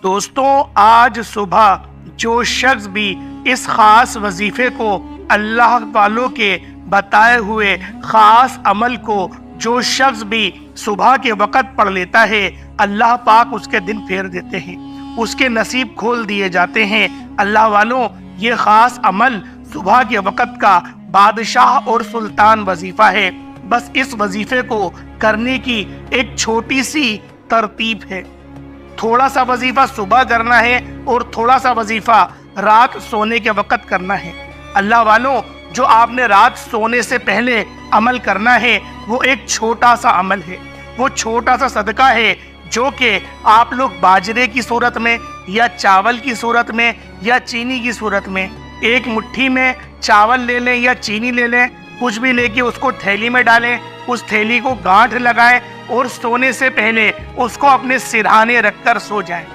دوستوں، آج صبح جو شخص بھی اس خاص وظیفے کو، اللہ والوں کے بتائے ہوئے خاص عمل کو جو شخص بھی صبح کے وقت پڑھ لیتا ہے، اللہ پاک اس کے دن پھیر دیتے ہیں، اس کے نصیب کھول دیے جاتے ہیں۔ اللہ والوں، یہ خاص عمل صبح کے وقت کا بادشاہ اور سلطان وظیفہ ہے۔ بس اس وظیفے کو کرنے کی ایک چھوٹی سی ترتیب ہے۔ تھوڑا سا وظیفہ صبح کرنا ہے اور تھوڑا سا وظیفہ رات سونے کے وقت کرنا ہے۔ اللہ والوں، جو آپ نے رات سونے سے پہلے عمل کرنا ہے وہ ایک چھوٹا سا عمل ہے، وہ چھوٹا سا صدقہ ہے جو کہ آپ لوگ باجرے کی صورت میں یا چاول کی صورت میں یا چینی کی صورت میں ایک مٹھی میں چاول لے لیں یا چینی لے لیں، کچھ بھی لے کے اس کو تھیلی میں ڈالیں، اس تھیلی کو گانٹھ لگائیں اور سونے سے پہلے اس کو اپنے سرہانے رکھ کر سو جائیں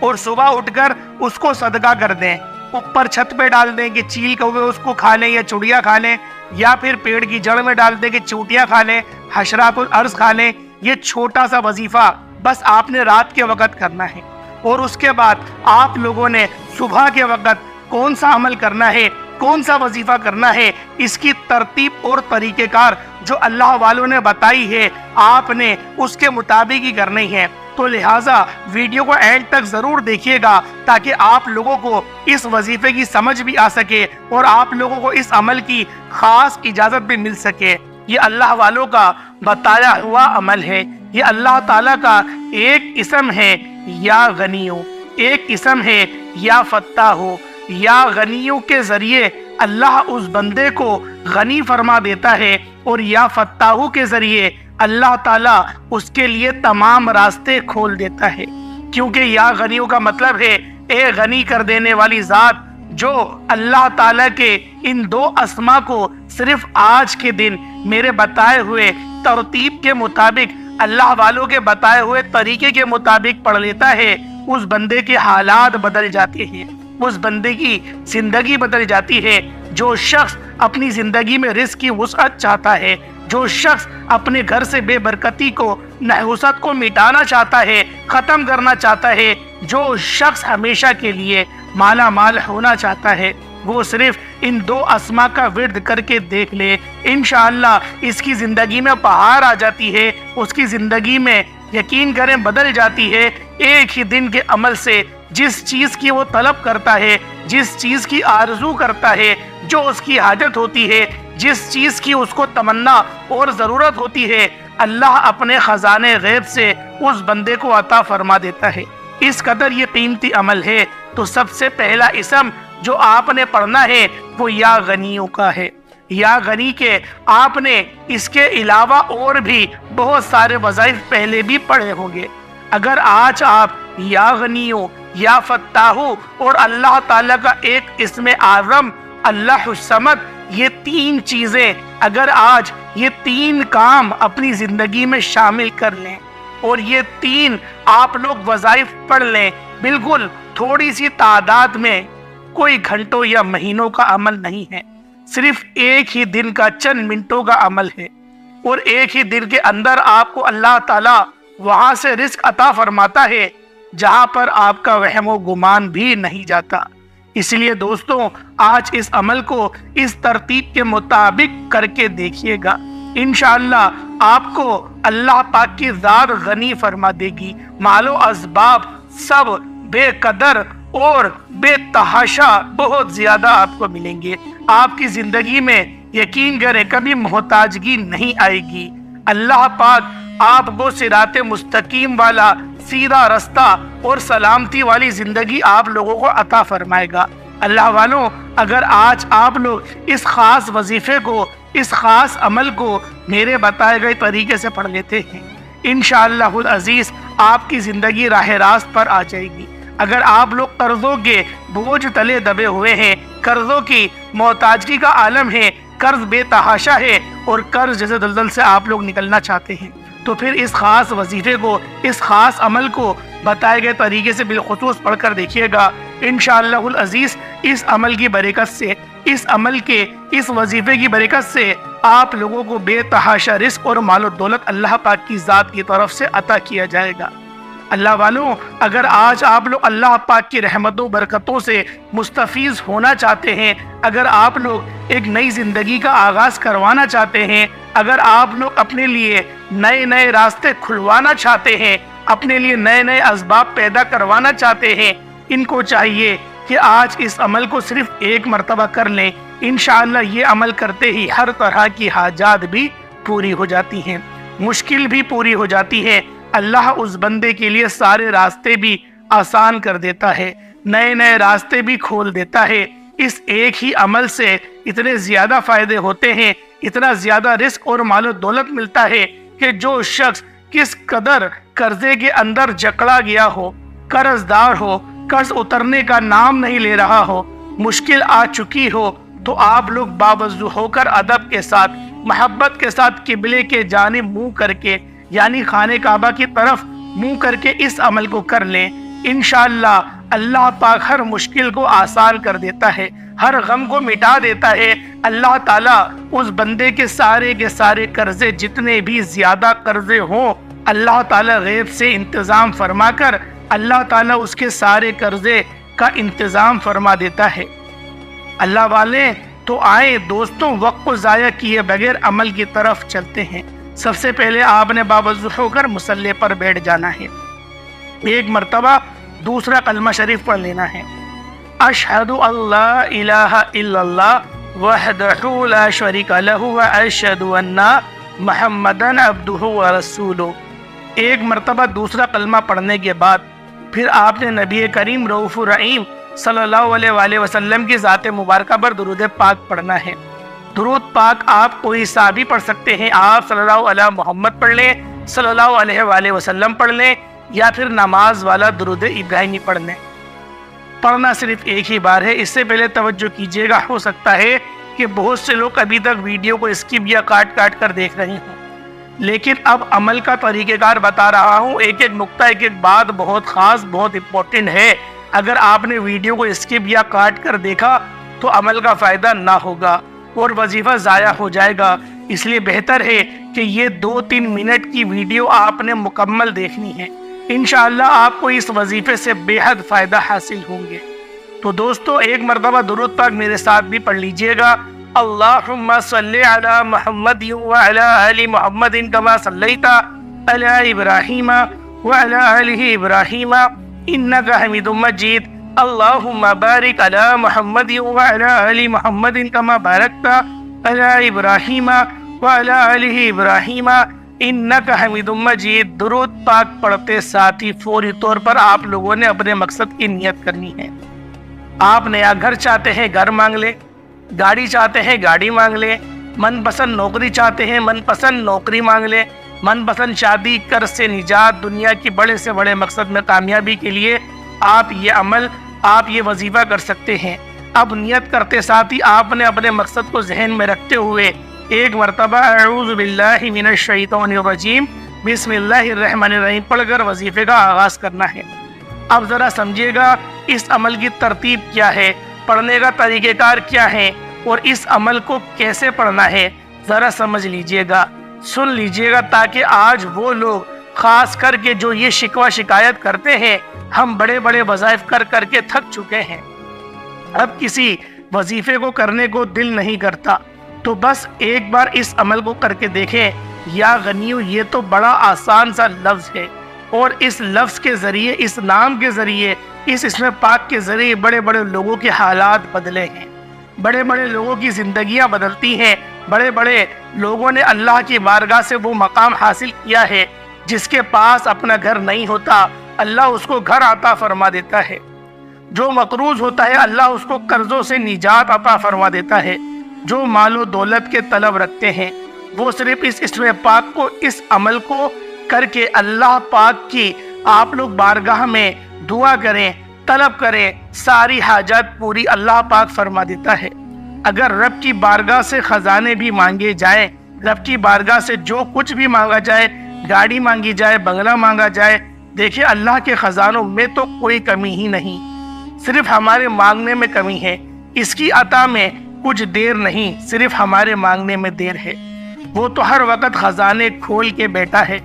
اور صبح اٹھ کر اس کو صدقہ کر دیں۔ اوپر چھت پہ ڈال دیں کہ چیل کوے اس کو کھا لیں یا چڑیا کھا لیں، یا پھر پیڑ کی جڑ میں ڈال دیں کہ چوٹیاں کھا لیں، حشرات الارض کھا لیں۔ یہ چھوٹا سا وظیفہ بس آپ نے رات کے وقت کرنا ہے، اور اس کے بعد آپ لوگوں نے صبح کے وقت کون سا عمل کرنا ہے، کون سا وظیفہ کرنا ہے، اس کی ترتیب اور طریقہ کار جو اللہ والوں نے بتائی ہے، آپ نے اس کے مطابق ہی کرنی ہے۔ تو لہٰذا ویڈیو کو اینڈ تک ضرور دیکھیے گا تاکہ آپ لوگوں کو اس وظیفے کی سمجھ بھی آ سکے اور آپ لوگوں کو اس عمل کی خاص اجازت بھی مل سکے۔ یہ اللہ والوں کا بتایا ہوا عمل ہے۔ یہ اللہ تعالیٰ کا ایک اسم ہے، یا غنیوں، ایک اسم ہے یا فتاحو۔ یا غنیوں کے ذریعے اللہ اس بندے کو غنی فرما دیتا ہے، اور یا فتاحو کے ذریعے اللہ تعالیٰ اس کے لیے تمام راستے کھول دیتا ہے۔ کیونکہ یا غنیوں کا مطلب ہے اے غنی کر دینے والی ذات، جو اللہ تعالیٰ کے ان دو اسما کو صرف آج کے دن میرے بتائے ہوئے ترتیب کے مطابق، اللہ والوں کے بتائے ہوئے طریقے کے مطابق پڑھ لیتا ہے، اس بندے کے حالات بدل جاتے ہیں، اس بندے کی زندگی بدل جاتی ہے۔ جو شخص اپنی زندگی میں رزق کی وسعت چاہتا ہے، جو شخص اپنے گھر سے بے برکتی کو، نحوست کو مٹانا چاہتا ہے، ختم کرنا چاہتا ہے، جو شخص ہمیشہ کے لیے مالا مال ہونا چاہتا ہے، وہ صرف ان دو اسما کا ورد کر کے دیکھ لے، انشاءاللہ اس کی زندگی میں بہار آ جاتی ہے، اس کی زندگی میں یقین کریں بدل جاتی ہے۔ ایک ہی دن کے عمل سے جس چیز کی وہ طلب کرتا ہے، جس چیز کی آرزو کرتا ہے، جو اس کی حاجت ہوتی ہے، جس چیز کی اس کو تمنا اور ضرورت ہوتی ہے، اللہ اپنے خزانے غیب سے اس بندے کو عطا فرما دیتا ہے۔ اس قدر یہ قیمتی عمل ہے۔ تو سب سے پہلا اسم جو آپ نے پڑھنا ہے وہ یا غنیوں کا ہے۔ یا غنی کے آپ نے اس کے علاوہ اور بھی بہت سارے وظائف پہلے بھی پڑھے ہوں گے۔ اگر آج آپ یا غنیوں، یا فتاحو اور اللہ تعالیٰ کا ایک اسم اعظم اللہ الصمد، یہ تین چیزیں اگر آج یہ تین کام اپنی زندگی میں شامل کر لیں اور یہ تین آپ لوگ وظائف پڑھ لیں، بالکل تھوڑی سی تعداد میں، کوئی گھنٹوں یا مہینوں کا عمل نہیں ہے، صرف ایک ہی دن کا چند منٹوں کا عمل ہے، اور ایک ہی دن کے اندر آپ کو اللہ تعالیٰ وہاں سے رزق عطا فرماتا ہے جہاں پر آپ کا وہم و گمان بھی نہیں جاتا۔ اس لیے دوستوں، آج اس عمل کو اس ترتیب کے مطابق کر کے دیکھیے گا، انشاءاللہ آپ کو اللہ پاک کی ذات غنی فرما دے گی۔ مال و اسباب سب بے قدر اور بے تحاشا بہت زیادہ آپ کو ملیں گے۔ آپ کی زندگی میں یقین کریں کبھی محتاجگی نہیں آئے گی۔ اللہ پاک آپ کو صراط مستقیم والا سیدھا رستہ اور سلامتی والی زندگی آپ لوگوں کو عطا فرمائے گا۔ اللہ والوں، اگر آج آپ لوگ اس خاص وظیفے کو، اس خاص عمل کو میرے بتائے گئے طریقے سے پڑھ لیتے ہیں، انشاءاللہ العزیز آپ کی زندگی راہ راست پر آ جائے گی۔ اگر آپ لوگ قرضوں کے بوجھ تلے دبے ہوئے ہیں، قرضوں کی محتاجگی کا عالم ہے، قرض بے تحاشا ہے، اور قرض جیسے دلدل سے آپ لوگ نکلنا چاہتے ہیں، تو پھر اس خاص وظیفے کو، اس خاص عمل کو بتائے گئے طریقے سے بالخصوص پڑھ کر دیکھیے گا۔ انشاءاللہ العزیز اس عمل کی برکت سے، اس عمل کے، اس وظیفے کی برکت سے آپ لوگوں کو بے تحاشا رزق اور مال و دولت اللہ پاک کی ذات کی طرف سے عطا کیا جائے گا۔ اللہ والوں، اگر آج آپ لوگ اللہ پاک کی رحمتوں برکتوں سے مستفیض ہونا چاہتے ہیں، اگر آپ لوگ ایک نئی زندگی کا آغاز کروانا چاہتے ہیں، اگر آپ لوگ اپنے لیے نئے نئے راستے کھلوانا چاہتے ہیں، اپنے لیے نئے نئے اسباب پیدا کروانا چاہتے ہیں، ان کو چاہیے کہ آج اس عمل کو صرف ایک مرتبہ کر لیں۔ انشاءاللہ یہ عمل کرتے ہی ہر طرح کی حاجات بھی پوری ہو جاتی ہیں، مشکل بھی پوری ہو جاتی ہے۔ اللہ اس بندے کے لیے سارے راستے بھی آسان کر دیتا ہے، نئے نئے راستے بھی کھول دیتا ہے۔ اس ایک ہی عمل سے اتنے زیادہ فائدے ہوتے ہیں، اتنا زیادہ رزق اور مال و دولت ملتا ہے کہ جو شخص کس قدر قرضے کے اندر جکڑا گیا ہو، قرض دار ہو، قرض اترنے کا نام نہیں لے رہا ہو، مشکل آ چکی ہو، تو آپ لوگ باوضو ہو کر ادب کے ساتھ، محبت کے ساتھ قبلے کے جانب منہ کر کے، یعنی خانہ کعبہ کی طرف منہ کر کے اس عمل کو کر لیں۔ انشاءاللہ اللہ پاک ہر مشکل کو آسان کر دیتا ہے، ہر غم کو مٹا دیتا ہے۔ اللہ تعالیٰ اس بندے کے سارے قرضے، جتنے بھی زیادہ قرضے ہوں، اللہ تعالیٰ غیب سے انتظام فرما کر اللہ تعالیٰ اس کے سارے قرضے کا انتظام فرما دیتا ہے۔ اللہ والے تو آئے دوستوں، وقت کو ضائع کیے بغیر عمل کی طرف چلتے ہیں۔ سب سے پہلے آپ نے باوضو ہو کر مصلی پر بیٹھ جانا ہے، ایک مرتبہ دوسرا کلمہ شریف پڑھ لینا ہے، اشہد اللہ الہ الا اللہ وحدہ لا شریک لہ واشہد ان محمدن عبدہ ورسولہ۔ ایک مرتبہ دوسرا کلمہ پڑھنے کے بعد پھر آپ نے نبی کریم رؤوف الرحیم صلی اللہ علیہ وآلہ وسلم کی ذات مبارکہ پر درود پاک پڑھنا ہے۔ درود پاک آپ کوئی سا بھی پڑھ سکتے ہیں، آپ صلی اللہ علیہ محمد پڑھ لیں، صلی اللہ علیہ وآلہ وسلم پڑھ لیں، یا پھر نماز والا درود ابراہیمی پڑھ لیں۔ پڑھنا صرف ایک ہی بار ہے۔ اس سے پہلے توجہ کیجیے گا، ہو سکتا ہے کہ بہت سے لوگ ابھی تک ویڈیو کو اسکپ یا کاٹ کر دیکھ رہے ہوں، لیکن اب عمل کا طریقہ کار بتا رہا ہوں، ایک ایک نقطہ، ایک ایک بات بہت خاص، بہت امپورٹنٹ ہے۔ اگر آپ نے ویڈیو کو اسکپ یا کاٹ کر دیکھا تو عمل کا فائدہ نہ ہوگا اور وظیفہ ضائع ہو جائے گا۔ اس لیے بہتر ہے کہ یہ 2-3 منٹ کی ویڈیو آپ نے مکمل دیکھنی ہے، انشاءاللہ آپ کو اس وظیفے سے بے حد فائدہ حاصل ہوں گے۔ تو دوستو ایک مرتبہ درود پاک میرے ساتھ بھی پڑھ لیجئے گا، اللہم صلی علی محمد وعلی آل محمد کما صلیت علی ابراہیم وعلی آل ابراہیم انک حمید مجید، اللہم بارک علی محمد وعلی آل محمد کما بارکت علی ابراہیم وعلی آل ابراہیم انک حمید مجید۔ درود پاک پڑھتے ساتھ ہی فوری طور پر آپ لوگوں نے اپنے مقصد کی نیت کرنی ہے۔ آپ نیا گھر چاہتے ہیں، گھر مانگ لیں، گاڑی چاہتے ہیں، گاڑی مانگ لیں، من پسند نوکری چاہتے ہیں، من پسند نوکری مانگ لیں، من پسند شادی، قرض سے نجات، دنیا کی بڑے سے بڑے مقصد میں کامیابی کے لیے آپ یہ عمل، آپ یہ وظیفہ کر سکتے ہیں۔ اب نیت کرتے ساتھ ہی آپ نے اپنے مقصد کو ذہن میں رکھتے ہوئے ایک مرتبہ اعوذ باللہ من الشیطان الرجیم بسم اللہ الرحمن الرحیم پڑھ کر وظیفے کا آغاز کرنا ہے۔ اب ذرا سمجھیے گا اس عمل کی ترتیب کیا ہے، پڑھنے کا طریقہ کار کیا ہے، اور اس عمل کو کیسے پڑھنا ہے، ذرا سمجھ لیجئے گا، سن لیجئے گا، تاکہ آج وہ لوگ خاص کر کے جو یہ شکوہ شکایت کرتے ہیں ہم بڑے بڑے وظائف کر کے تھک چکے ہیں، اب کسی وظیفے کو کرنے کو دل نہیں کرتا، تو بس ایک بار اس عمل کو کر کے دیکھیں۔ یا غنیو، یہ تو بڑا آسان سا لفظ ہے، اور اس لفظ کے ذریعے، اس نام کے ذریعے، اس اسم پاک کے ذریعے بڑے بڑے لوگوں کے حالات بدلے ہیں، بڑے بڑے لوگوں کی زندگیاں بدلتی ہیں، بڑے بڑے لوگوں نے اللہ کی بارگاہ سے وہ مقام حاصل کیا ہے جس کے پاس اپنا گھر نہیں ہوتا، اللہ اس کو گھر عطا فرما دیتا ہے، جو مقروض ہوتا ہے اللہ اس کو قرضوں سے نجات عطا فرما دیتا ہے، جو مال و دولت کے طلب رکھتے ہیں وہ صرف اس اسم پاک کو، اس عمل کو کر کے اللہ پاک کی آپ لوگ بارگاہ میں دعا کریں، طلب کریں، ساری حاجات پوری اللہ پاک فرما دیتا ہے۔ اگر رب کی بارگاہ سے خزانے بھی مانگے جائیں، رب کی بارگاہ سے جو کچھ بھی مانگا جائے، گاڑی مانگی جائے، بنگلہ مانگا جائے، دیکھیں اللہ کے خزانوں میں تو کوئی کمی ہی نہیں، صرف ہمارے مانگنے میں کمی ہے، اس کی عطا میں کچھ دیر نہیں، صرف ہمارے مانگنے میں دیر ہے۔ وہ تو ہر وقت خزانے کھول کے بیٹھا ہے،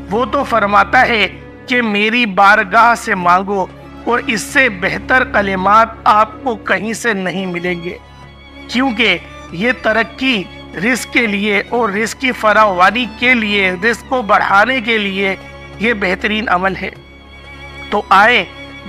وہ تو فرماتا ہے کہ میری بارگاہ سے مانگو اور اس سے بہتر کلمات آپ کو کہیں سے نہیں ملیں گے، کیونکہ یہ ترقی رزق کے لیے اور رزق کی فراوانی کے لیے، رزق کو بڑھانے کے لیے یہ بہترین عمل ہے۔ تو آئے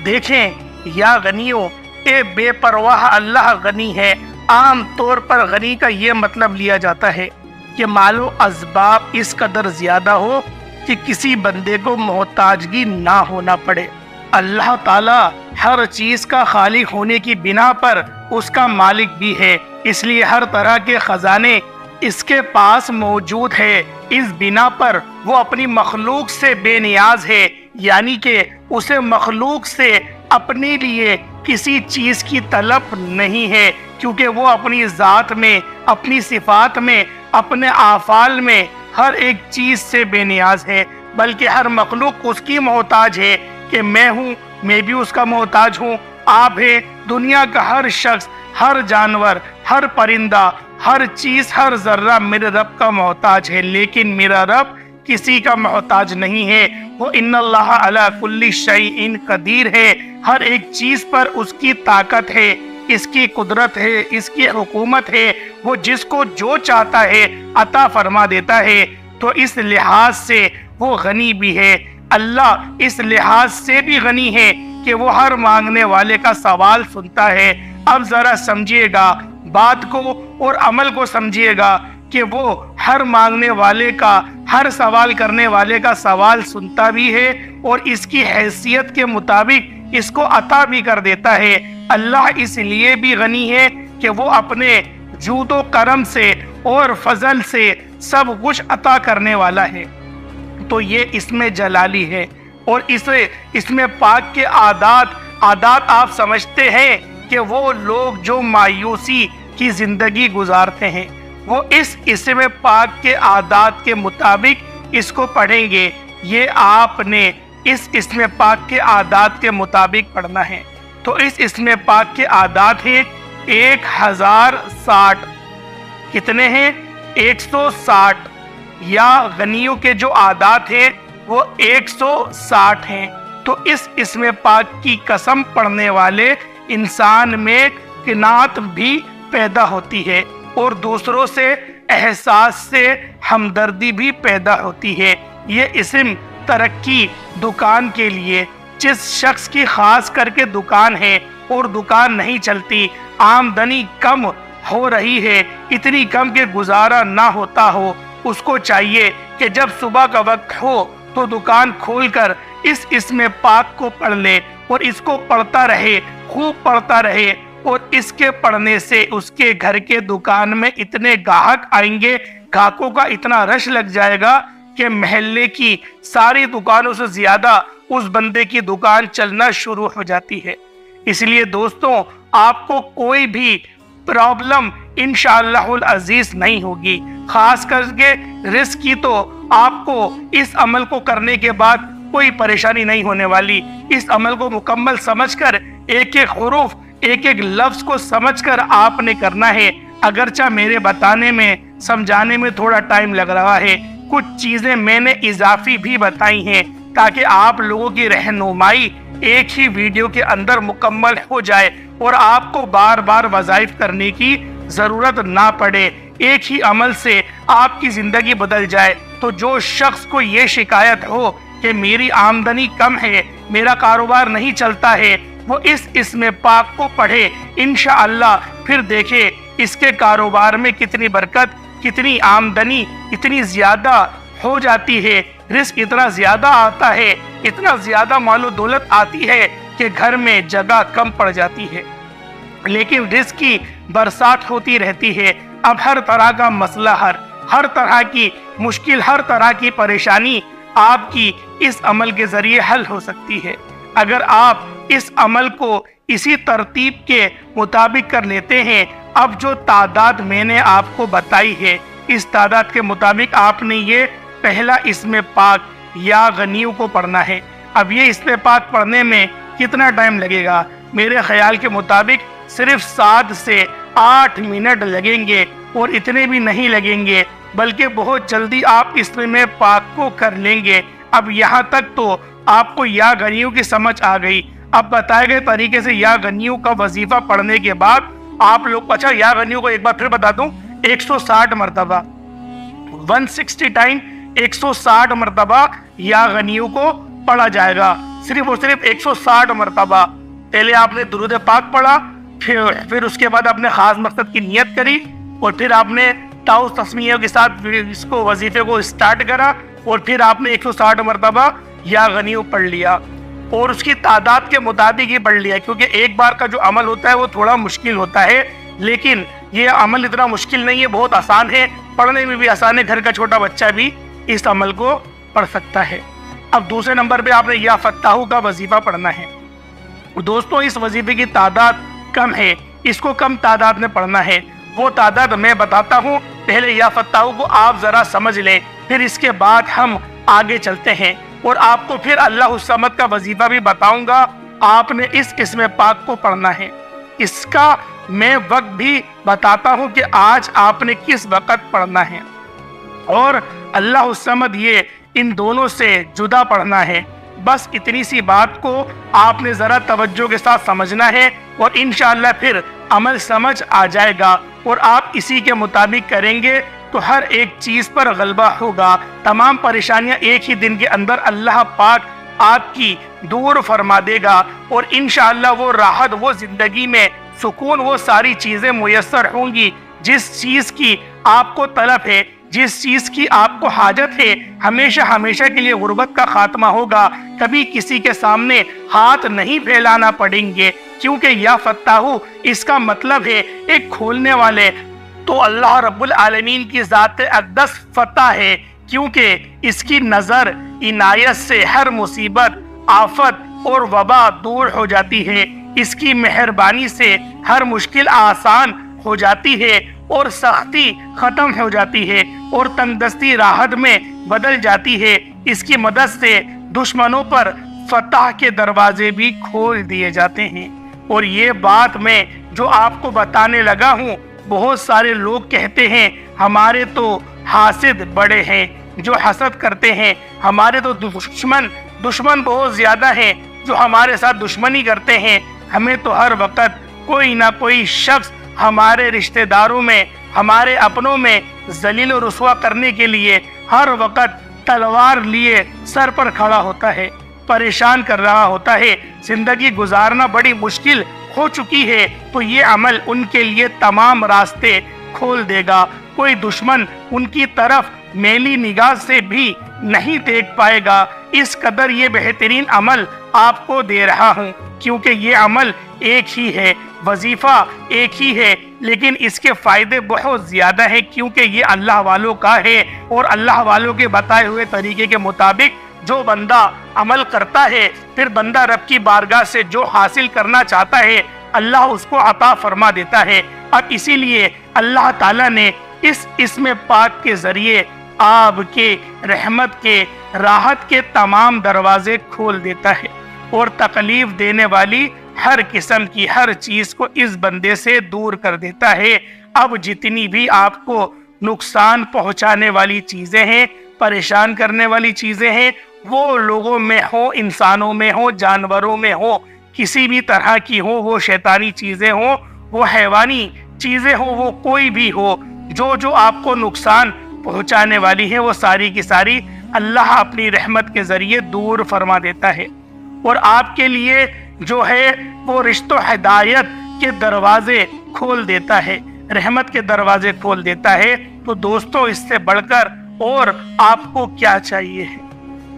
دیکھیں، یا غنیوں، اے بے پرواہ اللہ غنی ہے۔ عام طور پر غنی کا یہ مطلب لیا جاتا ہے کہ مال و اسباب اس قدر زیادہ ہو کہ کسی بندے کو محتاجگی نہ ہونا پڑے۔ اللہ تعالیٰ ہر چیز کا خالق ہونے کی بنا پر اس کا مالک بھی ہے، اس لیے ہر طرح کے خزانے اس کے پاس موجود ہے۔ اس بنا پر وہ اپنی مخلوق سے بے نیاز ہے، یعنی کہ اسے مخلوق سے اپنے لیے کسی چیز کی طلب نہیں ہے، کیونکہ وہ اپنی ذات میں، اپنی صفات میں، اپنے افعال میں ہر ایک چیز سے بے نیاز ہے، بلکہ ہر مخلوق اس کی محتاج ہے کہ میں ہوں، میں بھی اس کا محتاج ہوں، آپ ہیں، دنیا کا ہر شخص، ہر جانور، ہر پرندہ، ہر چیز، ہر ذرہ میرے رب کا محتاج ہے، لیکن میرا رب کسی کا محتاج نہیں ہے۔ وہ ان اللہ علی کل شیء قدیر ہے، ہر ایک چیز پر اس کی طاقت ہے، اس کی قدرت ہے، اس کی حکومت ہے، وہ جس کو جو چاہتا ہے عطا فرما دیتا ہے۔ تو اس لحاظ سے وہ غنی بھی ہے۔ اللہ اس لحاظ سے بھی غنی ہے کہ وہ ہر مانگنے والے کا سوال سنتا ہے۔ اب ذرا سمجھیے گا بات کو اور عمل کو سمجھیے گا کہ وہ ہر مانگنے والے کا، ہر سوال کرنے والے کا سوال سنتا بھی ہے اور اس کی حیثیت کے مطابق اس کو عطا بھی کر دیتا ہے۔ اللہ اس لیے بھی غنی ہے کہ وہ اپنے جود و کرم سے اور فضل سے سب کچھ عطا کرنے والا ہے۔ تو یہ اس میں جلالی ہے۔ اور اس میں پاک کے عادات آپ سمجھتے ہیں کہ وہ لوگ جو مایوسی کی زندگی گزارتے ہیں وہ اس اسم پاک کے عادات کے مطابق اس کو پڑھیں گے۔ یہ آپ نے اس اسم پاک کے عادات کے مطابق پڑھنا ہے۔ تو اس اسم پاک کے عادات ہیں 1060۔ کتنے ہیں؟ 160۔ یا غنیوں کے جو عادات ہیں وہ 160 ہیں۔ تو اس اسم پاک کی قسم پڑھنے والے انسان میں قناعت بھی پیدا ہوتی ہے اور دوسروں سے احساس سے ہمدردی بھی پیدا ہوتی ہے۔ یہ اسم ترقی دکان کے لیے، جس شخص کی خاص کر کے دکان ہے اور دکان نہیں چلتی، آمدنی کم ہو رہی ہے، اتنی کم کہ گزارا نہ ہوتا ہو، اس کو چاہیے کہ جب صبح کا وقت ہو تو دکان کھول کر اس اسم پاک کو پڑھ لے اور اس کو پڑھتا رہے، خوب پڑھتا رہے، اور اس کے پڑھنے سے اس کے گھر کے دکان میں اتنے گاہک آئیں گے، گاہکوں کا اتنا رش لگ جائے گا کہ محلے کی ساری دکانوں سے زیادہ اس بندے کی دکان چلنا شروع ہو جاتی ہے۔ اس لیے دوستوں، آپ کو کوئی بھی پرابلم انشاءاللہ العزیز نہیں ہوگی، خاص کر کے رزق کی تو آپ کو اس عمل کو کرنے کے بعد کوئی پریشانی نہیں ہونے والی۔ اس عمل کو مکمل سمجھ کر ایک ایک حروف، ایک ایک لفظ کو سمجھ کر آپ نے کرنا ہے۔ اگرچہ میرے بتانے میں، سمجھانے میں تھوڑا ٹائم لگ رہا ہے، کچھ چیزیں میں نے اضافی بھی بتائی ہیں تاکہ آپ لوگوں کی رہنمائی ایک ہی ویڈیو کے اندر مکمل ہو جائے اور آپ کو بار بار وظائف کرنے کی ضرورت نہ پڑے، ایک ہی عمل سے آپ کی زندگی بدل جائے۔ تو جو شخص کو یہ شکایت ہو کہ میری آمدنی کم ہے، میرا کاروبار نہیں چلتا ہے، وہ اس اسم پاک کو پڑھے، انشاءاللہ پھر دیکھے اس کے کاروبار میں کتنی برکت، کتنی آمدنی اتنی زیادہ ہو جاتی ہے، رزق اتنا زیادہ آتا ہے، اتنا زیادہ مال و دولت آتی ہے کہ گھر میں جگہ کم پڑ جاتی ہے، لیکن رزق کی برسات ہوتی رہتی ہے۔ اب ہر طرح کا مسئلہ، ہر طرح کی مشکل، ہر طرح کی پریشانی آپ کی اس عمل کے ذریعے حل ہو سکتی ہے۔ اگر آپ اس عمل کو اسی ترتیب کے مطابق کر لیتے ہیں، اب جو تعداد میں نے آپ کو بتائی ہے، اس تعداد کے مطابق آپ نے یہ پہلا اسم پاک یا غنیوں کو پڑھنا ہے۔ اب یہ اسم پاک پڑھنے میں کتنا ٹائم لگے گا؟ میرے خیال کے مطابق صرف 7 سے 8 منٹ لگیں گے، اور اتنے بھی نہیں لگیں گے، بلکہ بہت جلدی آپ اسم پاک کو کر لیں گے۔ اب یہاں تک تو آپ کو یا غنیوں کی سمجھ آ گئی۔ اب بتائے گئے طریقے سے یا غنیوں کا وظیفہ پڑھنے کے بعد آپ لوگ، اچھا یا غنیوں کو ایک بار پھر بتا دوں، 160 مرتبہ 160 ٹائم 160 مرتبہ یا غنیوں کو پڑھا جائے گا، صرف اور صرف 160 مرتبہ۔ پہلے آپ نے درود پاک پڑھا، پھر اس کے بعد آپ نے خاص مقصد کی نیت کری، اور پھر آپ نے تعوذ تسمیہ کے ساتھ اس کو وظیفے کو سٹارٹ کرا، اور پھر آپ نے 160 مرتبہ یا غنیوں پڑھ لیا، اور اس کی تعداد کے مطابق ہی پڑھ لیا، کیونکہ ایک بار کا جو عمل ہوتا ہے وہ تھوڑا مشکل ہوتا ہے، لیکن یہ عمل اتنا مشکل نہیں ہے، بہت آسان ہے، پڑھنے میں بھی آسان ہے، گھر کا چھوٹا بچہ بھی اس عمل کو پڑھ سکتا ہے۔ اب دوسرے نمبر پہ آپ نے یا فتاحو کا وظیفہ پڑھنا ہے۔ دوستوں اس وظیفے کی تعداد کم ہے، اس کو کم تعداد میں پڑھنا ہے، وہ تعداد میں بتاتا ہوں، پہلے یا فتاحو کو آپ ذرا سمجھ لیں، پھر اس کے بعد ہم آگے چلتے ہیں، اور آپ کو پھر اللہ الصمد کا وظیفہ بھی بتاؤں گا۔ آپ نے اس اسم پاک کو پڑھنا ہے، اس کا میں وقت بھی بتاتا ہوں کہ آج آپ نے کس وقت پڑھنا ہے، اور اللہ الصمد یہ ان دونوں سے جدا پڑھنا ہے۔ بس اتنی سی بات کو آپ نے ذرا توجہ کے ساتھ سمجھنا ہے، اور انشاءاللہ پھر عمل سمجھ آ جائے گا، اور آپ اسی کے مطابق کریں گے تو ہر ایک چیز پر غلبہ ہوگا، تمام پریشانیاں ایک ہی دن کے اندر اللہ پاک آپ کی دور فرما دے گا، اور انشاءاللہ وہ راحت، وہ زندگی میں سکون، وہ ساری چیزیں میسر ہوں گی جس چیز کی آپ کو طلب ہے، جس چیز کی آپ کو حاجت ہے۔ ہمیشہ ہمیشہ کے لیے غربت کا خاتمہ ہوگا، کبھی کسی کے سامنے ہاتھ نہیں پھیلانا پڑیں گے، کیونکہ یا فتاحو اس کا مطلب ہے ایک کھولنے والے، تو اللہ رب العالمین کی ذات اقدس فتح ہے، کیونکہ اس کی نظر عنایت سے ہر مصیبت، آفت اور وبا دور ہو جاتی ہے، اس کی مہربانی سے ہر مشکل آسان ہو جاتی ہے، اور سختی ختم ہو جاتی ہے، اور تنگدستی راحت میں بدل جاتی ہے، اس کی مدد سے دشمنوں پر فتح کے دروازے بھی کھول دیے جاتے ہیں۔ اور یہ بات میں جو آپ کو بتانے لگا ہوں، بہت سارے لوگ کہتے ہیں ہمارے تو حاسد بڑے ہیں جو حسد کرتے ہیں، ہمارے تو دشمن بہت زیادہ ہیں جو ہمارے ساتھ دشمنی کرتے ہیں، ہمیں تو ہر وقت کوئی نہ کوئی شخص ہمارے رشتہ داروں میں، ہمارے اپنوں میں ذلیل و رسوا کرنے کے لیے ہر وقت تلوار لیے سر پر کھڑا ہوتا ہے، پریشان کر رہا ہوتا ہے، زندگی گزارنا بڑی مشکل ہو چکی ہے، تو یہ عمل ان کے لیے تمام راستے کھول دے گا، کوئی دشمن ان کی طرف میلی نگاہ سے بھی نہیں دیکھ پائے گا، اس قدر یہ بہترین عمل آپ کو دے رہا ہوں، کیونکہ یہ عمل ایک ہی ہے، وظیفہ ایک ہی ہے، لیکن اس کے فائدے بہت زیادہ ہیں، کیونکہ یہ اللہ والوں کا ہے، اور اللہ والوں کے بتائے ہوئے طریقے کے مطابق جو بندہ عمل کرتا ہے، پھر بندہ رب کی بارگاہ سے جو حاصل کرنا چاہتا ہے اللہ اس کو عطا فرما دیتا ہے۔ اب اسی لیے اللہ تعالیٰ نے اس اسم پاک کے ذریعے آپ کے رحمت کے، راحت کے تمام دروازے کھول دیتا ہے، اور تکلیف دینے والی ہر قسم کی ہر چیز کو اس بندے سے دور کر دیتا ہے۔ اب جتنی بھی آپ کو نقصان پہنچانے والی چیزیں ہیں، پریشان کرنے والی چیزیں ہیں، وہ لوگوں میں ہوں، انسانوں میں ہوں، جانوروں میں ہوں، کسی بھی طرح کی ہوں، وہ شیطانی چیزیں ہوں، وہ حیوانی چیزیں ہوں، وہ کوئی بھی ہو، جو آپ کو نقصان پہنچانے والی ہے، وہ ساری کی ساری اللہ اپنی رحمت کے ذریعے دور فرما دیتا ہے، اور آپ کے لیے جو ہے وہ رشت و ہدایت کے دروازے کھول دیتا ہے، رحمت کے دروازے کھول دیتا ہے۔ تو دوستوں اس سے بڑھ کر اور آپ کو کیا چاہیے ہے؟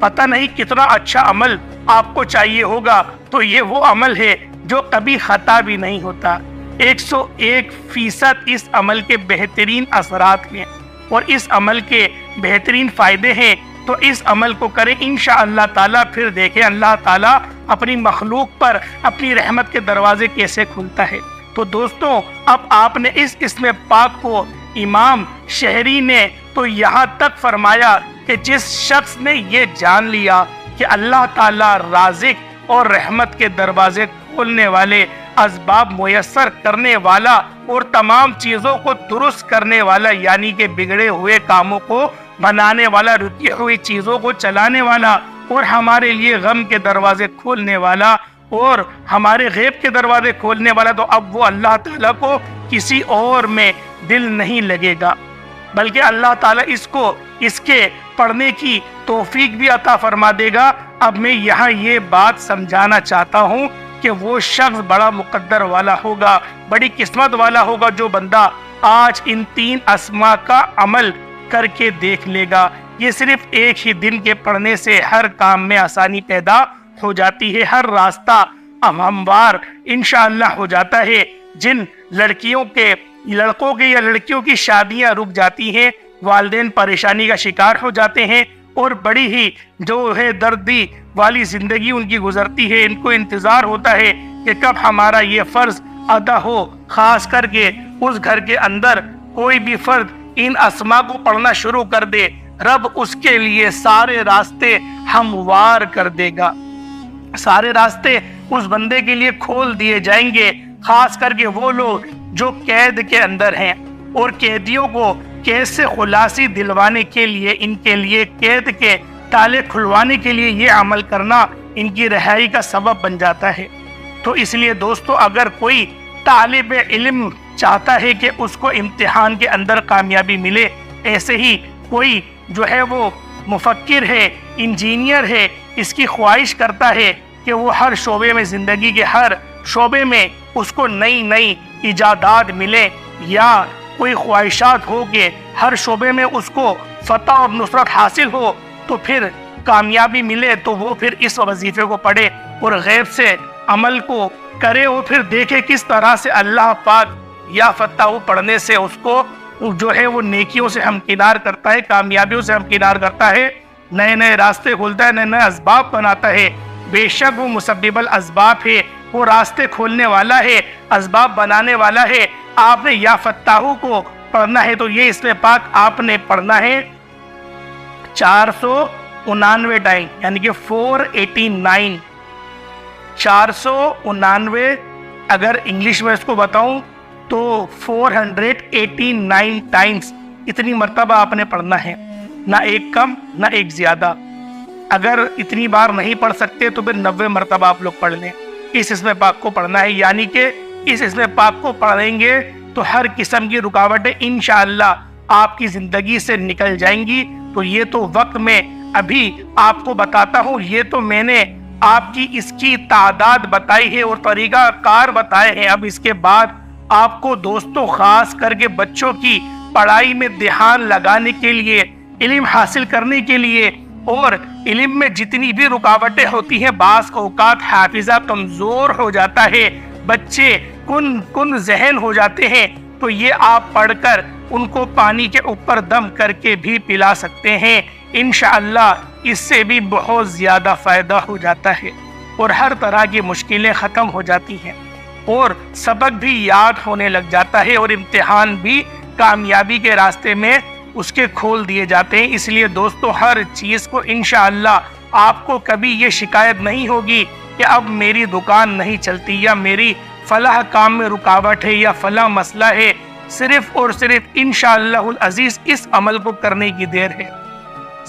پتہ نہیں کتنا اچھا عمل آپ کو چاہیے ہوگا، تو یہ وہ عمل ہے جو کبھی خطا بھی نہیں ہوتا، 101% اس عمل کے بہترین اثرات ہیں، اور اس عمل کے بہترین فائدے ہیں، تو اس عمل کو کریں انشاءاللہ تعالیٰ، پھر دیکھیں اللہ تعالیٰ اپنی مخلوق پر اپنی رحمت کے دروازے کیسے کھلتا ہے۔ تو دوستوں اب آپ نے اس اسم پاک کو، امام شہری نے تو یہاں تک فرمایا کہ جس شخص نے یہ جان لیا کہ اللہ تعالیٰ رازق اور رحمت کے دروازے کھولنے والے، اسباب میسر کرنے والا، اور تمام چیزوں کو درست کرنے والا، یعنی کہ بگڑے ہوئے کاموں کو بنانے والا، رکی ہوئی چیزوں کو چلانے والا، اور ہمارے لیے غم کے دروازے کھولنے والا اور ہمارے غیب کے دروازے کھولنے والا، تو اب وہ اللہ تعالیٰ کو کسی اور میں دل نہیں لگے گا، بلکہ اللہ تعالیٰ اس کے پڑھنے کی توفیق بھی عطا فرما دے گا۔ اب میں یہاں یہ بات سمجھانا چاہتا ہوں کہ وہ شخص بڑا مقدر والا ہوگا، بڑی قسمت والا ہوگا جو بندہ آج ان 3 اسماء کا عمل کر کے دیکھ لے گا۔ یہ صرف ایک ہی دن کے پڑھنے سے ہر کام میں آسانی پیدا ہو جاتی ہے، ہر راستہ ہموار انشاءاللہ ہو جاتا ہے۔ جن لڑکوں کے یا لڑکیوں کی شادیاں رک جاتی ہیں، والدین پریشانی کا شکار ہو جاتے ہیں اور بڑی ہی جو ہے دردی والی زندگی ان کی گزرتی ہے، ان کو انتظار ہوتا ہے کہ کب ہمارا یہ فرض ادا ہو، خاص کر کے اس گھر کے اندر کوئی بھی فرد ان اسماء کو پڑھنا شروع کر دے، رب اس کے لیے سارے راستے ہموار کر دے گا، سارے راستے اس بندے کے لیے کھول دیے جائیں گے، خاص کر کے وہ لوگ جو قید کے اندر ہیں اور قیدیوں کو قید سے خلاصی دلوانے کے لیے، ان کے لیے قید کے تالے کھلوانے کے لیے یہ عمل کرنا ان کی رہائی کا سبب بن جاتا ہے۔ تو اس لیے دوستو، اگر کوئی طالب علم چاہتا ہے کہ اس کو امتحان کے اندر کامیابی ملے، ایسے ہی کوئی جو ہے وہ مفکر ہے، انجینئر ہے، اس کی خواہش کرتا ہے کہ وہ ہر شعبے میں، زندگی کے ہر شعبے میں اس کو نئی نئی ایجادات ملے، یا کوئی خواہشات ہو کہ ہر شعبے میں اس کو فتح اور نصرت حاصل ہو، تو پھر کامیابی ملے، تو وہ پھر اس وظیفے کو پڑھے اور غیب سے عمل کو کرے، اور پھر دیکھے کس طرح سے اللہ پاک یا فتح پڑھنے سے اس کو جو ہے وہ نیکیوں سے ہمکنار کرتا ہے، کامیابیوں سے ہمکنار کرتا ہے، نئے نئے راستے کھولتا ہے، نئے نئے اسباب بناتا ہے۔ بے شک وہ مسبب الاسباب ہے، وہ راستے کھولنے والا ہے، اسباب بنانے والا ہے۔ آپ نے یا فتاحو کو پڑھنا ہے تو یہ اسم پاک آپ نے پڑھنا ہے 499 ٹائم، یعنی کہ 489، 499 اگر انگلش میں اس کو بتاؤں تو 489 ٹائمز، اتنی مرتبہ آپ نے پڑھنا ہے، نہ ایک کم نہ ایک زیادہ۔ اگر اتنی بار نہیں پڑھ سکتے تو پھر 90 مرتبہ آپ لوگ پڑھ لیں، اس اسم پاک کو پڑھنا ہے، یعنی کہ اس اسم پاک کو پڑھیں گے تو ہر قسم کی رکاوٹیں انشاءاللہ آپ کی زندگی سے نکل جائیں گی۔ تو یہ تو وقت میں ابھی آپ کو بتاتا ہوں، یہ تو میں نے آپ کی اس کی تعداد بتائی ہے اور طریقہ کار بتائے ہیں۔ اب اس کے بعد آپ کو دوستوں، خاص کر کے بچوں کی پڑھائی میں دھیان لگانے کے لیے، علم حاصل کرنے کے لیے، اور علم میں جتنی بھی رکاوٹیں ہوتی ہیں، بعض اوقات حافظہ کمزور ہو جاتا ہے، بچے کن ذہن ہو جاتے ہیں، تو یہ آپ پڑھ کر ان کو پانی کے اوپر دم کر کے بھی پلا سکتے ہیں، انشاءاللہ اس سے بھی بہت زیادہ فائدہ ہو جاتا ہے اور ہر طرح کی مشکلیں ختم ہو جاتی ہیں اور سبق بھی یاد ہونے لگ جاتا ہے اور امتحان بھی کامیابی کے راستے میں اس کے کھول دیے جاتے ہیں۔ اس لیے دوستو، ہر چیز کو انشاءاللہ آپ کو کبھی یہ شکایت نہیں ہوگی کہ اب میری دکان نہیں چلتی، یا میری فلاح کام میں رکاوٹ ہے، یا فلاح مسئلہ ہے۔ صرف اور صرف انشاءاللہ العزیز اس عمل کو کرنے کی دیر ہے،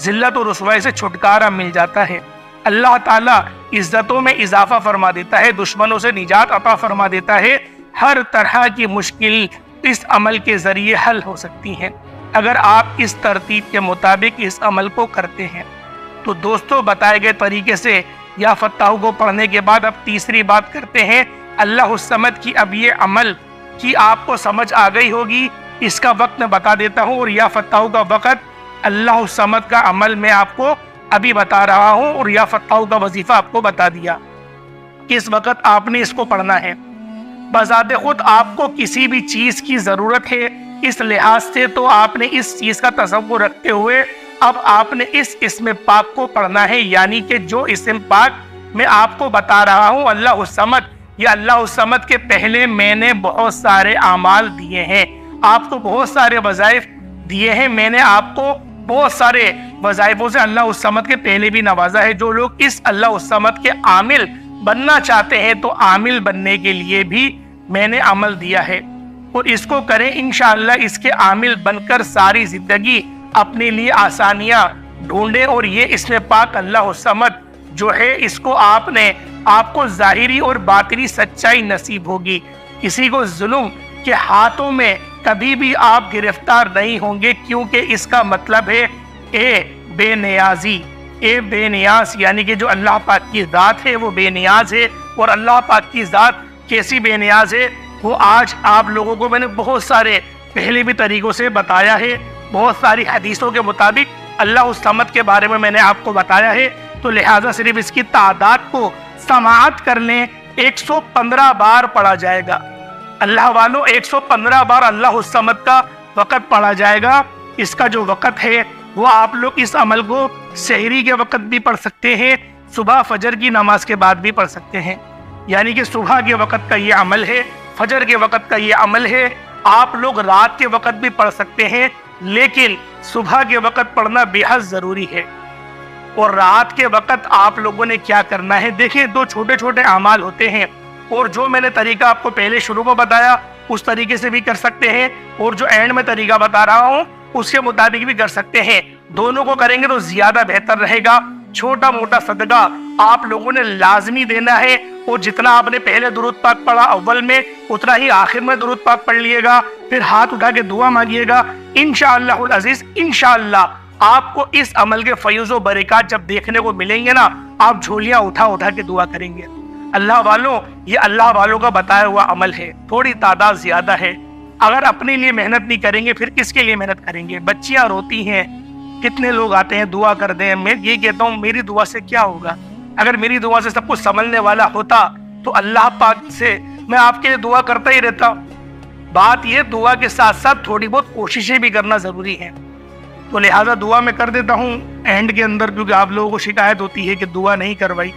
ذلت و رسوائی سے چھٹکارا مل جاتا ہے، اللہ تعالیٰ عزتوں میں اضافہ فرما دیتا ہے، دشمنوں سے نجات عطا فرما دیتا ہے، ہر طرح کی مشکل اس عمل کے ذریعے حل ہو سکتی ہیں اگر آپ اس ترتیب کے مطابق اس عمل کو کرتے ہیں۔ تو دوستو، بتائے گئے طریقے سے یا فتاحو کو پڑھنے کے بعد اب تیسری بات کرتے ہیں اللہ الصمد کی۔ اب یہ عمل کی آپ کو سمجھ آ گئی ہوگی، اس کا وقت میں بتا دیتا ہوں، اور یا فتاحو کا وقت، اللہ الصمد کا عمل میں آپ کو ابھی بتا رہا ہوں، اور یا فتاحو کا وظیفہ آپ کو بتا دیا، کس وقت آپ نے اس کو پڑھنا ہے۔ بذات خود آپ کو کسی بھی چیز کی ضرورت ہے، اس لحاظ سے تو آپ نے اس چیز کا تصور رکھتے ہوئے اب آپ نے اس اسم پاک کو پڑھنا ہے، یعنی کہ جو اسم پاک میں آپ کو بتا رہا ہوں اللہ الصمد، یا اللہ الصمد کے پہلے میں نے بہت سارے اعمال دیے ہیں، آپ کو بہت سارے وظائف دیے ہیں، میں نے آپ کو بہت سارے وظائفوں سے اللہ الصمد کے پہلے بھی نوازا ہے۔ جو لوگ اس اللہ الصمد کے عامل بننا چاہتے ہیں تو عامل بننے کے لیے بھی میں نے عمل دیا ہے، اور اس کو کریں انشاءاللہ، اس کے عامل بن کر ساری زندگی اپنے لیے آسانیاں ڈھونڈیں اور یہ اس میں پاک اللہ الصمد جو ہے اس کو آپ کو ظاہری اور باطنی سچائی نصیب ہوگی۔ کسی کو ظلم کے ہاتھوں میں کبھی بھی آپ گرفتار نہیں ہوں گے، کیونکہ اس کا مطلب ہے اے بے نیازی، اے بے نیاز، یعنی کہ جو اللہ پاک کی ذات ہے وہ بے نیاز ہے۔ اور اللہ پاک کی ذات کیسی بے نیاز ہے وہ آج آپ لوگوں کو میں نے بہت سارے پہلے بھی طریقوں سے بتایا ہے، بہت ساری حدیثوں کے مطابق اللہ الصمد کے بارے میں میں نے آپ کو بتایا ہے۔ تو لہٰذا صرف اس کی تعداد کو سماعت کر لیں، 115 بار پڑھا جائے گا۔ اللہ والوں 115 بار اللہ الصمد کا وقت پڑھا جائے گا۔ اس کا جو وقت ہے وہ آپ لوگ اس عمل کو سحری کے وقت بھی پڑھ سکتے ہیں، صبح فجر کی نماز کے بعد بھی پڑھ سکتے ہیں، یعنی کہ صبح کے وقت کا یہ عمل ہے، فجر کے وقت کا یہ عمل ہے۔ آپ لوگ رات کے وقت بھی پڑھ سکتے ہیں، لیکن صبح کے وقت پڑھنا بے حد ضروری ہے۔ اور رات کے وقت آپ لوگوں نے کیا کرنا ہے، دیکھیں دو چھوٹے چھوٹے اعمال ہوتے ہیں، اور جو میں نے طریقہ آپ کو پہلے شروع میں بتایا اس طریقے سے بھی کر سکتے ہیں، اور جو اینڈ میں طریقہ بتا رہا ہوں اس کے مطابق بھی کر سکتے ہیں۔ دونوں کو کریں گے تو زیادہ بہتر رہے گا۔ چھوٹا موٹا صدقہ آپ لوگوں نے لازمی دینا ہے، اور جتنا آپ نے پہلے درود پاک پڑھا اول میں اتنا ہی آخر میں درود پاک پڑھ لیے گا، پھر ہاتھ اٹھا کے دعا مانگیے گا۔ انشاءاللہ العزیز انشاءاللہ آپ کو اس عمل کے فیض و برکات جب دیکھنے کو ملیں گے نا، آپ جھولیاں اٹھا کے دعا کریں گے۔ اللہ والوں یہ اللہ والوں کا بتایا ہوا عمل ہے، تھوڑی تعداد زیادہ ہے۔ اگر اپنے لیے محنت نہیں کریں گے پھر کس کے لیے محنت کریں گے؟ بچیاں روتی ہیں، کتنے لوگ آتے ہیں دعا کر دیں، میں یہ کہتا ہوں میری دعا سے کیا ہوگا؟ اگر میری دعا سے سب کچھ سنبھلنے والا ہوتا تو اللہ پاک سے میں آپ کے لیے دعا کرتا ہی رہتا۔ بات یہ دعا کے ساتھ ساتھ تھوڑی بہت کوششیں بھی کرنا ضروری ہے، تو لہٰذا دعا میں کر دیتا ہوں اینڈ کے اندر، کیونکہ آپ لوگوں کو شکایت ہوتی ہے کہ دعا نہیں کروائی۔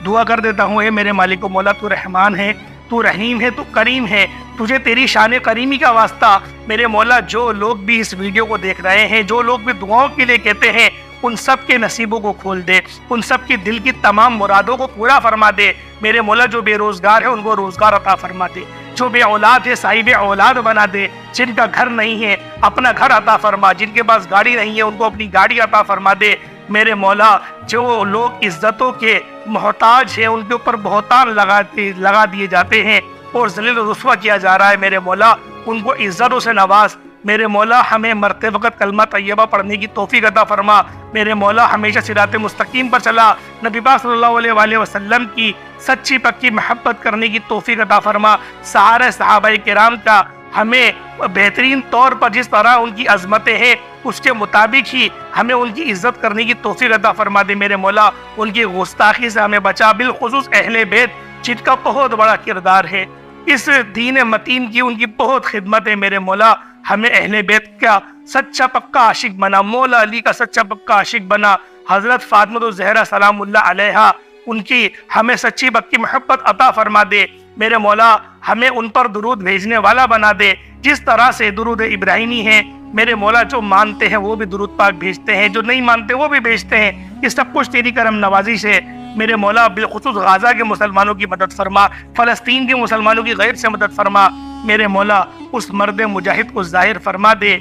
دعا کر دیتا ہوں، اے میرے مالک و مولا تو رحمان ہے، تو رحیم ہے، تو کریم ہے، تجھے تیری شان کریمی کا واسطہ میرے مولا جو لوگ بھی اس ویڈیو کو دیکھ رہے ہیں، جو لوگ بھی دعاؤں کے لیے کہتے ہیں، ان سب کے نصیبوں کو کھول دے، ان سب کی دل کی تمام مرادوں کو پورا فرما دے۔ میرے مولا جو بے روزگار ہے ان کو روزگار عطا فرما دے، جو بے اولاد ہے صاحب اولاد بنا دے، جن کا گھر نہیں ہے اپنا گھر عطا فرما، جن کے پاس گاڑی نہیں ہے ان کو اپنی گاڑی عطا فرما دے۔ میرے مولا جو لوگ عزتوں کے محتاج ہیں ان کے اوپر بہتان لگا دیے جاتے ہیں اور ذلیل و رسوا کیا جا رہا ہے، میرے مولا ان کو عزتوں سے نواز۔ میرے مولا ہمیں مرتے وقت کلمہ طیبہ پڑھنے کی توفیق عطا فرما۔ میرے مولا ہمیشہ صراط مستقیم پر چلا، نبی پاک صلی اللہ علیہ وآلہ وسلم کی سچی پکی محبت کرنے کی توفیق عطا فرما۔ سارے صحابہ کرام کا ہمیں بہترین طور پر جس طرح ان کی عظمتیں ہیں اس کے مطابق ہی ہمیں ان کی عزت کرنے کی توفیق عطا فرما دے۔ میرے مولا ان کی گستاخی سے ہمیں بچا، بالخصوص اہل بیت جن کا بہت بڑا کردار ہے اس دین متین کی، ان کی بہت خدمت ہے۔ میرے مولا ہمیں اہل بیت کا سچا پکا عاشق بنا، مولا علی کا سچا پکا عاشق بنا، حضرت فاطمہ الزہرا سلام اللہ علیہا ان کی ہمیں سچی پکی محبت عطا فرما دے۔ میرے مولا ہمیں ان پر درود بھیجنے والا بنا دے، جس طرح سے درود ابراہیمی ہے میرے مولا، جو مانتے ہیں وہ بھی درود پاک بھیجتے ہیں، جو نہیں مانتے وہ بھی بھیجتے ہیں۔ یہ سب کچھ تیری کرم نوازی سے میرے مولا، بالخصوص غزہ کے مسلمانوں کی مدد فرما، فلسطین کے مسلمانوں کی غیر سے مدد فرما۔ میرے مولا اس مرد مجاہد کو ظاہر فرما دے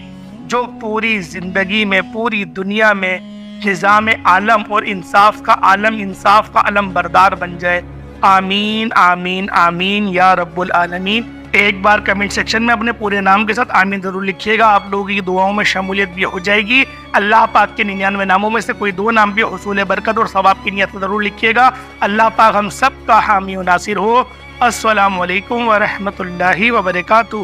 جو پوری زندگی میں پوری دنیا میں نظام عالم اور انصاف کا عالم، انصاف کا علم بردار بن جائے۔ آمین آمین آمین یا رب العالمین۔ ایک بار کمنٹ سیکشن میں اپنے پورے نام کے ساتھ آمین ضرور لکھیے گا، آپ لوگوں کی دعاؤں میں شمولیت بھی ہو جائے گی۔ اللہ پاک کے 99 ناموں میں سے کوئی 2 نام بھی حصول برکت اور ثواب کی نیت سے ضرور لکھیے گا۔ اللہ پاک ہم سب کا حامی و ناصر ہو۔ السلام علیکم ورحمۃ اللہ وبرکاتہ۔